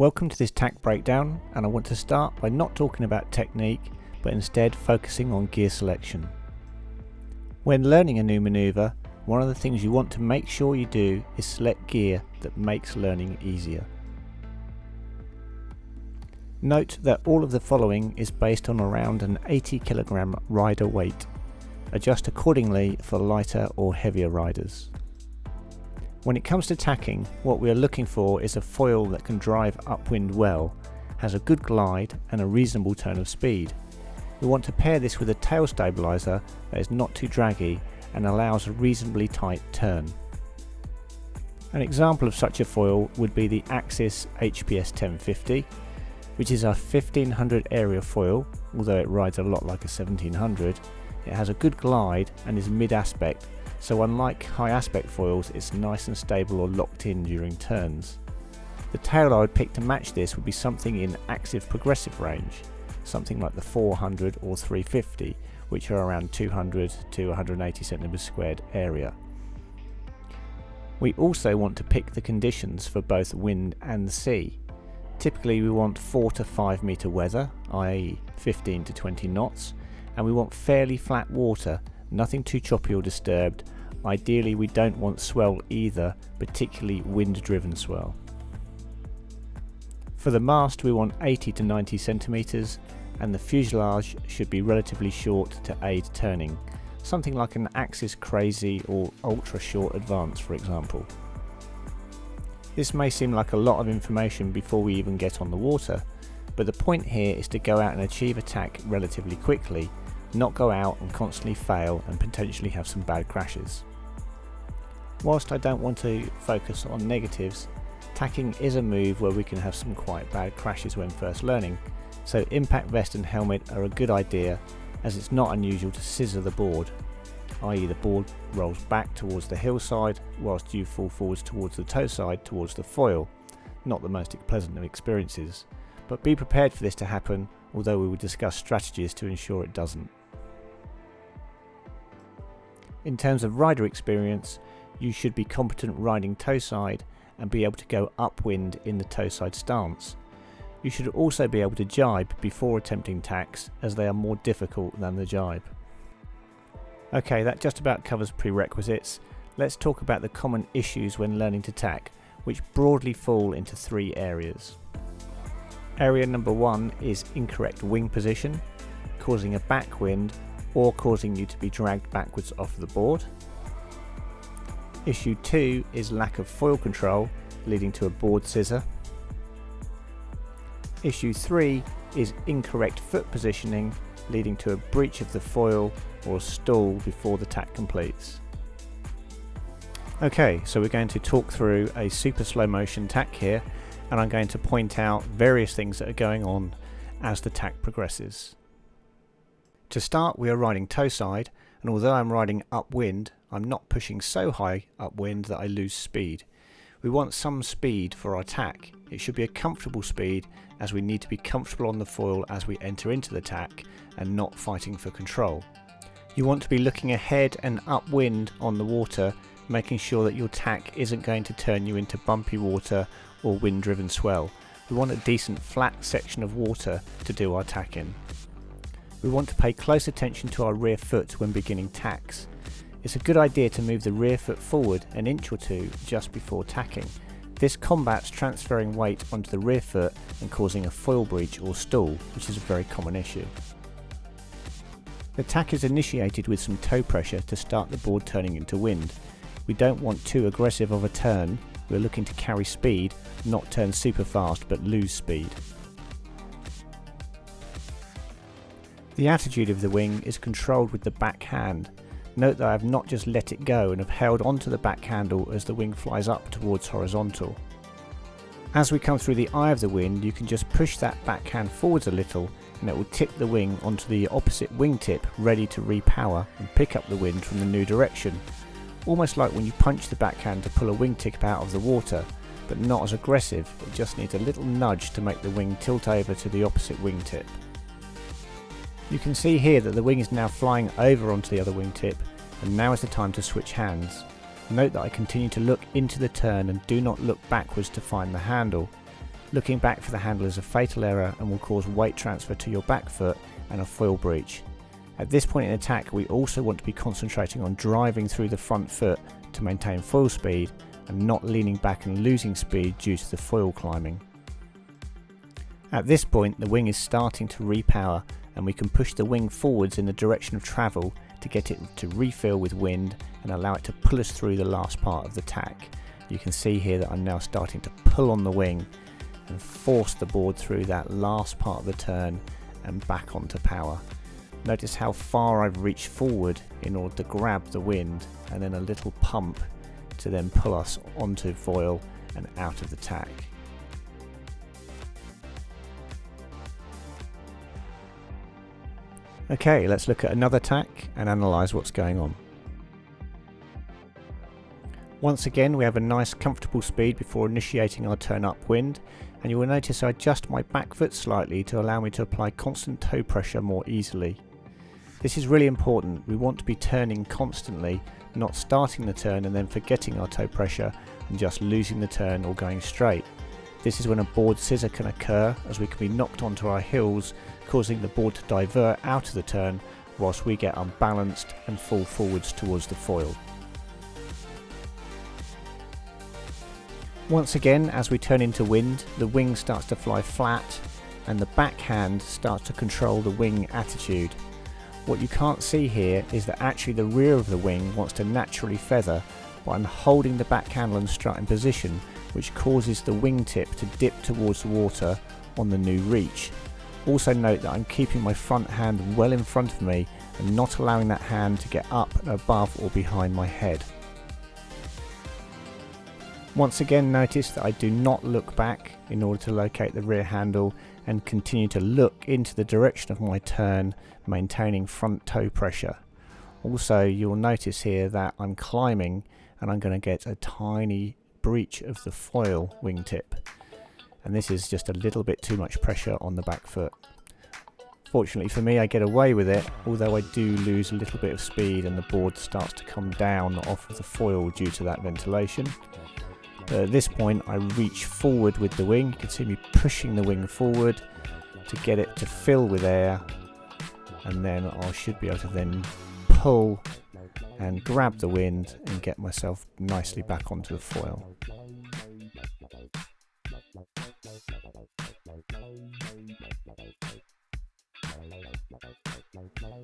Welcome to this tack breakdown, and I want to start by not talking about technique but instead focusing on gear selection. When learning a new manoeuvre, one of the things you want to make sure you do is select gear that makes learning easier. Note that all of the following is based on around an 80 kg rider weight. Adjust accordingly for lighter or heavier riders. When it comes to tacking, what we are looking for is a foil that can drive upwind well, has a good glide and a reasonable turn of speed. We want to pair this with a tail stabiliser that is not too draggy and allows a reasonably tight turn. An example of such a foil would be the Axis HPS 1050, which is our 1500 area foil. Although it rides a lot like a 1700, it has a good glide and is mid-aspect, so unlike high aspect foils, it's nice and stable or locked in during turns. The tail I would pick to match this would be something in active progressive range, something like the 400 or 350, which are around 200 to 180 centimeters squared area. We also want to pick the conditions for both wind and sea. Typically we want 4 to 5 meter weather, i.e. 15 to 20 knots, and we want fairly flat water, nothing too choppy or disturbed. Ideally we don't want swell either, particularly wind driven swell. For the mast we want 80 to 90 centimeters, and the fuselage should be relatively short to aid turning, something like an Axis Crazy or ultra short advance for example. This may seem like a lot of information before we even get on the water, but the point here is to go out and achieve a tack relatively quickly, not go out and constantly fail and potentially have some bad crashes. Whilst I don't want to focus on negatives, tacking is a move where we can have some quite bad crashes when first learning, so impact vest and helmet are a good idea, as it's not unusual to scissor the board, i.e. the board rolls back towards the hillside whilst you fall forwards towards the toe side towards the foil. Not the most pleasant of experiences, but be prepared for this to happen, although we will discuss strategies to ensure it doesn't. In terms of rider experience, you should be competent riding toe side and be able to go upwind in the toe side stance. You should also be able to jibe before attempting tacks, as they are more difficult than the jibe. Okay, that just about covers prerequisites. Let's talk about the common issues when learning to tack, which broadly fall into 3 areas. Area number 1 is incorrect wing position, causing a backwind or causing you to be dragged backwards off the board. Issue 2 is lack of foil control, leading to a board scissor. Issue 3 is incorrect foot positioning, leading to a breach of the foil or stall before the tack completes. Okay, so we're going to talk through a super slow motion tack here, and I'm going to point out various things that are going on as the tack progresses. To start, we are riding toe side, and although I'm riding upwind, I'm not pushing so high upwind that I lose speed. We want some speed for our tack. It should be a comfortable speed, as we need to be comfortable on the foil as we enter into the tack and not fighting for control. You want to be looking ahead and upwind on the water, making sure that your tack isn't going to turn you into bumpy water or wind driven swell. We want a decent flat section of water to do our tack in. We want to pay close attention to our rear foot when beginning tacks. It's a good idea to move the rear foot forward an inch or two just before tacking. This combats transferring weight onto the rear foot and causing a foil breach or stall, which is a very common issue. The tack is initiated with some toe pressure to start the board turning into wind. We don't want too aggressive of a turn. We're looking to carry speed, not turn super fast but lose speed. The attitude of the wing is controlled with the back hand. Note that I have not just let it go and have held onto the back handle as the wing flies up towards horizontal. As we come through the eye of the wind, you can just push that back hand forwards a little and it will tip the wing onto the opposite wingtip, ready to repower and pick up the wind from the new direction. Almost like when you punch the backhand to pull a wingtip out of the water, but not as aggressive. It just needs a little nudge to make the wing tilt over to the opposite wingtip. You can see here that the wing is now flying over onto the other wingtip, and now is the time to switch hands. Note that I continue to look into the turn and do not look backwards to find the handle. Looking back for the handle is a fatal error and will cause weight transfer to your back foot and a foil breach. At this point in attack, we also want to be concentrating on driving through the front foot to maintain foil speed and not leaning back and losing speed due to the foil climbing. At this point, the wing is starting to repower and we can push the wing forwards in the direction of travel to get it to refill with wind and allow it to pull us through the last part of the tack. You can see here that I'm now starting to pull on the wing and force the board through that last part of the turn and back onto power. Notice how far I've reached forward in order to grab the wind, and then a little pump to then pull us onto foil and out of the tack. Okay, let's look at another tack and analyse what's going on. Once again, we have a nice comfortable speed before initiating our turn upwind, and you will notice I adjust my back foot slightly to allow me to apply constant toe pressure more easily. This is really important. We want to be turning constantly, not starting the turn and then forgetting our toe pressure and just losing the turn or going straight. This is when a board scissor can occur, as we can be knocked onto our heels, causing the board to divert out of the turn whilst we get unbalanced and fall forwards towards the foil. Once again, as we turn into wind, the wing starts to fly flat and the backhand starts to control the wing attitude. What you can't see here is that actually the rear of the wing wants to naturally feather, but I'm holding the back handle and strut in position, which causes the wingtip to dip towards the water on the new reach. Also note that I'm keeping my front hand well in front of me and not allowing that hand to get up and above or behind my head. Once again, notice that I do not look back in order to locate the rear handle and continue to look into the direction of my turn, maintaining front toe pressure. Also, you'll notice here that I'm climbing and I'm going to get a tiny breach of the foil wingtip, and this is just a little bit too much pressure on the back foot. Fortunately for me, I get away with it, although I do lose a little bit of speed and the board starts to come down off of the foil due to that ventilation. But at this point I reach forward with the wing. You can see me pushing the wing forward to get it to fill with air, and then I should be able to then pull and grab the wind and get myself nicely back onto the foil.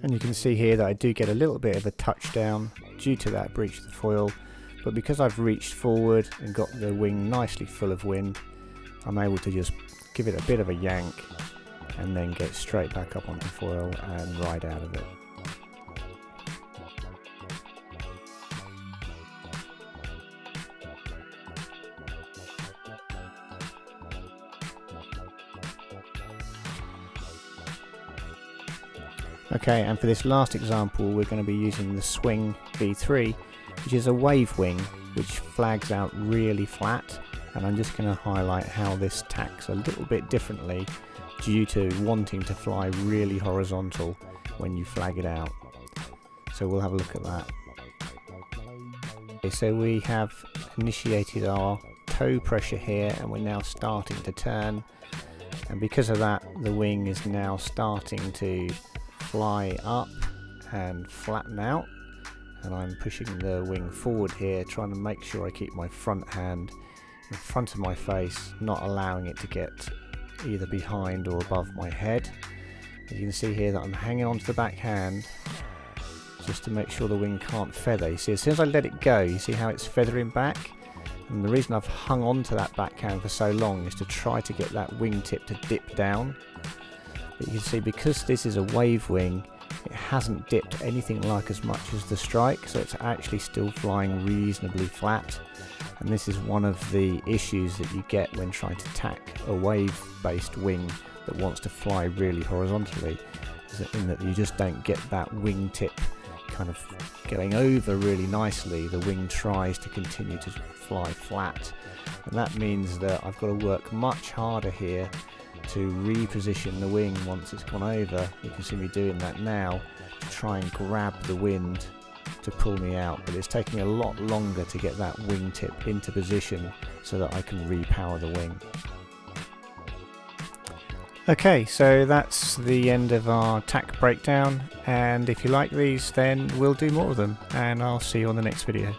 And you can see here that I do get a little bit of a touchdown due to that breach of the foil, but because I've reached forward and got the wing nicely full of wind, I'm able to just give it a bit of a yank and then get straight back up onto foil and ride out of it. Okay, and for this last example we're going to be using the Swing V3, which is a wave wing which flags out really flat, and I'm just going to highlight how this tacks a little bit differently due to wanting to fly really horizontal when you flag it out. So we'll have a look at that. Okay, so we have initiated our toe pressure here and we're now starting to turn, and because of that the wing is now starting to fly up and flatten out, and I'm pushing the wing forward here, trying to make sure I keep my front hand in front of my face, not allowing it to get either behind or above my head. You can see here that I'm hanging onto the back hand just to make sure the wing can't feather. You see, as soon as I let it go, you see how it's feathering back, and the reason I've hung on to that backhand for so long is to try to get that wingtip to dip down. But you can see, because this is a wave wing, it hasn't dipped anything like as much as the Strike, so it's actually still flying reasonably flat. And this is one of the issues that you get when trying to tack a wave-based wing that wants to fly really horizontally, is in that you just don't get that wingtip kind of going over really nicely. The wing tries to continue to fly flat, and that means that I've got to work much harder here to reposition the wing once it's gone over. You can see me doing that now to try and grab the wind to pull me out, but it's taking a lot longer to get that wingtip into position so that I can repower the wing. Okay, so that's the end of our tack breakdown, and if you like these then we'll do more of them, and I'll see you on the next video.